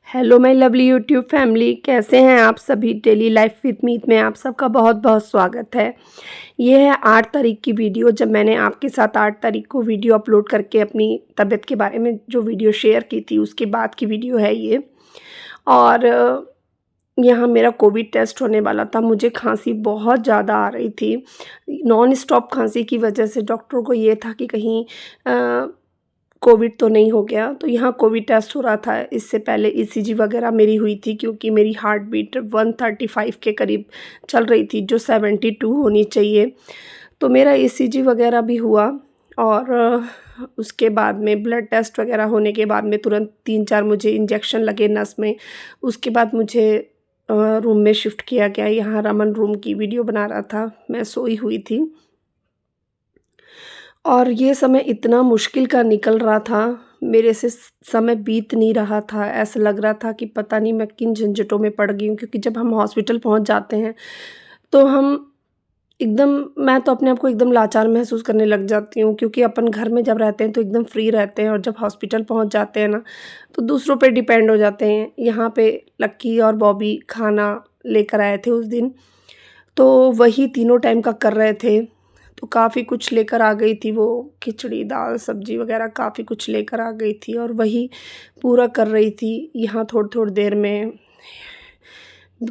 Hello my lovely YouTube family, कैसे हैं आप सभी। डेली लाइफ विद मीत में आप सबका बहुत बहुत स्वागत है। ये है 8 तारीख की वीडियो, जब मैंने आपके साथ 8 तारीख को वीडियो अपलोड करके अपनी तबीयत के बारे में जो वीडियो शेयर की थी उसके बाद की वीडियो है ये। और यहाँ मेरा कोविड टेस्ट होने वाला था। मुझे खांसी बहुत ज़्यादा आ रही थी, नॉन स्टॉप खांसी की वजह से डॉक्टरों को ये था कि कहीं कोविड तो नहीं हो गया। तो यहाँ कोविड टेस्ट हो रहा था। इससे पहले ईसीजी वगैरह मेरी हुई थी, क्योंकि मेरी हार्ट बीट 135 के करीब चल रही थी, जो 72 होनी चाहिए। तो मेरा ईसीजी वगैरह भी हुआ। और उसके बाद में ब्लड टेस्ट वगैरह होने के बाद में तुरंत 3-4 मुझे इंजेक्शन लगे नस में। उसके बाद मुझे रूम में शिफ्ट किया गया। यहाँ रमन रूम की वीडियो बना रहा था, मैं सोई हुई थी। और ये समय इतना मुश्किल का निकल रहा था, मेरे से समय बीत नहीं रहा था। ऐसा लग रहा था कि पता नहीं मैं किन झंझटों में पड़ गई हूँ, क्योंकि जब हम हॉस्पिटल पहुँच जाते हैं तो हम एकदम मैं तो अपने आप को एकदम लाचार महसूस करने लग जाती हूँ, क्योंकि अपन घर में जब रहते हैं तो एकदम फ्री रहते हैं, और जब हॉस्पिटल पहुँच जाते हैं ना तो दूसरों पे डिपेंड हो जाते हैं। यहाँ पे लक्की और बॉबी खाना लेकर आए थे उस दिन, तो वही तीनों टाइम का कर रहे थे। तो काफ़ी कुछ लेकर आ गई थी वो, खिचड़ी, दाल, सब्ज़ी वग़ैरह काफ़ी कुछ लेकर आ गई थी, और वही पूरा कर रही थी। यहाँ थोड़ी-थोड़ी देर में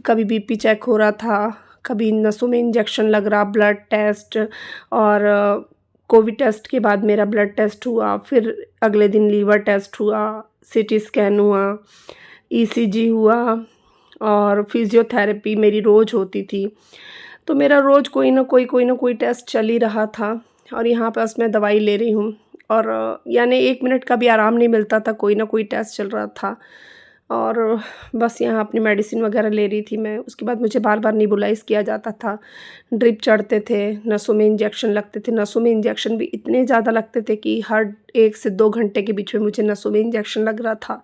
कभी बीपी चेक हो रहा था, कभी नसों में इंजेक्शन लग रहा, ब्लड टेस्ट। और कोविड टेस्ट के बाद मेरा ब्लड टेस्ट हुआ, फिर अगले दिन लीवर टेस्ट हुआ, सीटी स्कैन हुआ, ईसीजी हुआ, और फिज़ियोथेरेपी मेरी रोज़ होती थी। तो मेरा रोज़ कोई ना कोई टेस्ट चल ही रहा था, और यहाँ बस मैं दवाई ले रही हूँ। और यानी 1 मिनट का भी आराम नहीं मिलता था, कोई ना कोई टेस्ट चल रहा था। और बस यहाँ अपनी मेडिसिन वग़ैरह ले रही थी मैं। उसके बाद मुझे बार-बार नेबुलाइज़ किया जाता था, ड्रिप चढ़ते थे, नसों में इंजेक्शन लगते थे। नसों में इंजेक्शन भी इतने ज़्यादा लगते थे कि हर 1 से 2 घंटे के बीच में मुझे नसों में इंजेक्शन लग रहा था।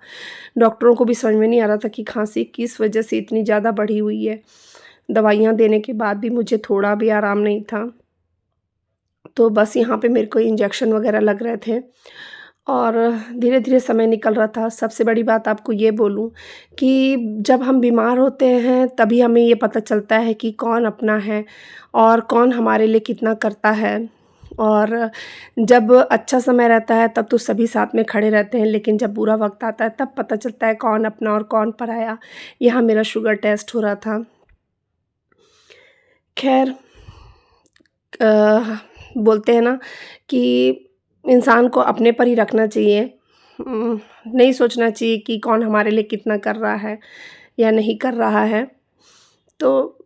डॉक्टरों को भी समझ में नहीं आ रहा था कि खाँसी किस वजह से इतनी ज़्यादा बढ़ी हुई है। दवाइयाँ देने के बाद भी मुझे थोड़ा भी आराम नहीं था। तो बस यहाँ पे मेरे को इंजेक्शन वग़ैरह लग रहे थे, और धीरे-धीरे समय निकल रहा था। सबसे बड़ी बात आपको ये बोलूँ कि जब हम बीमार होते हैं तभी हमें ये पता चलता है कि कौन अपना है और कौन हमारे लिए कितना करता है। और जब अच्छा समय रहता है तब तो सभी साथ में खड़े रहते हैं, लेकिन जब बुरा वक़्त आता है तब पता चलता है कौन अपना और कौन पराया। यहाँ मेरा शुगर टेस्ट हो रहा था। ख़ैर, बोलते हैं ना कि इंसान को अपने पर ही रखना चाहिए। नहीं सोचना चाहिए कि कौन हमारे लिए कितना कर रहा है या नहीं कर रहा है। तो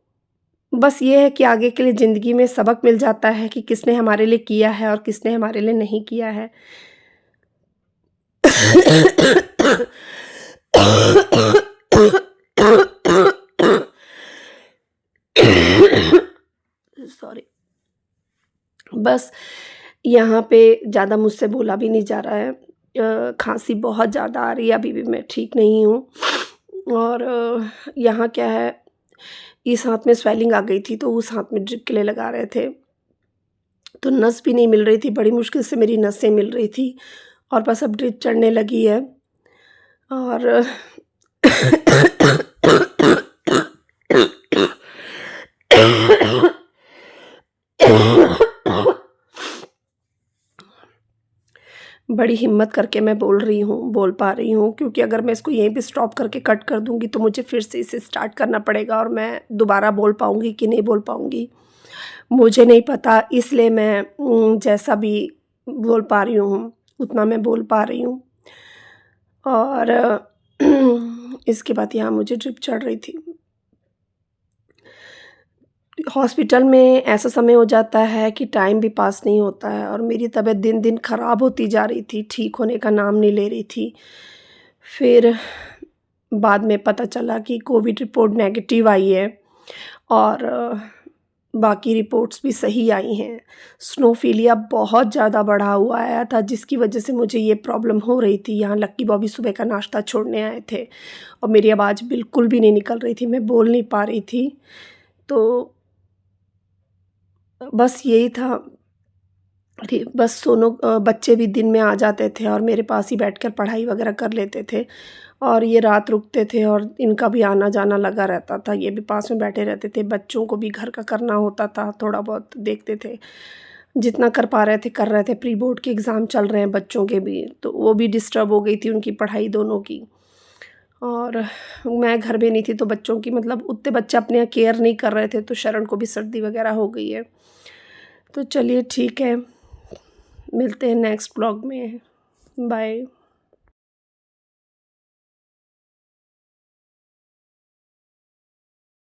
बस ये है कि आगे के लिए ज़िंदगी में सबक मिल जाता है कि किसने हमारे लिए किया है और किसने हमारे लिए नहीं किया है। सॉरी। बस यहाँ पे ज़्यादा मुझसे बोला भी नहीं जा रहा है। खाँसी बहुत ज़्यादा आ रही है, अभी भी मैं ठीक नहीं हूँ। और यहाँ क्या है, इस हाथ में स्वेलिंग आ गई थी तो उस हाथ में ड्रिप के लिए लगा रहे थे। तो नस भी नहीं मिल रही थी, बड़ी मुश्किल से मेरी नसें मिल रही थी, और बस अब ड्रिप चढ़ने लगी है। और बड़ी हिम्मत करके मैं बोल पा रही हूँ, क्योंकि अगर मैं इसको यहीं पे स्टॉप करके कट कर दूँगी तो मुझे फिर से इसे स्टार्ट करना पड़ेगा, और मैं दोबारा बोल पाऊँगी कि नहीं बोल पाऊँगी, मुझे नहीं पता। इसलिए मैं जैसा भी बोल पा रही हूँ, उतना मैं बोल पा रही हूँ। और इसके बाद यहाँ मुझे ड्रिप चढ़ रही थी। हॉस्पिटल में ऐसा समय हो जाता है कि टाइम भी पास नहीं होता है, और मेरी तबीयत दिन-दिन ख़राब होती जा रही थी, ठीक होने का नाम नहीं ले रही थी। फिर बाद में पता चला कि कोविड रिपोर्ट नेगेटिव आई है, और बाकी रिपोर्ट्स भी सही आई हैं। स्नोफिलिया बहुत ज़्यादा बढ़ा हुआ आया था, जिसकी वजह से मुझे ये प्रॉब्लम हो रही थी। यहाँ लक्की बॉबी सुबह का नाश्ता छोड़ने आए थे, और मेरी आवाज़ बिल्कुल भी नहीं निकल रही थी, मैं बोल नहीं पा रही थी। तो बस यही था अरे बस बच्चे भी दिन में आ जाते थे और मेरे पास ही बैठकर पढ़ाई वगैरह कर लेते थे और ये रात रुकते थे और इनका भी आना-जाना लगा रहता था। ये भी पास में बैठे रहते थे, बच्चों को भी घर का करना होता था, थोड़ा बहुत देखते थे। जितना कर पा रहे थे, कर रहे थे। प्री बोर्ड के एग्ज़ाम चल रहे हैं बच्चों के भी, तो वो भी डिस्टर्ब हो गई थी उनकी पढ़ाई दोनों की। और मैं घर में नहीं थी तो बच्चों की मतलब उतने बच्चे अपने यहाँ केयर नहीं कर रहे थे, तो शरण को भी सर्दी वगैरह हो गई है। तो चलिए ठीक है, मिलते हैं नेक्स्ट ब्लॉग में। बाय।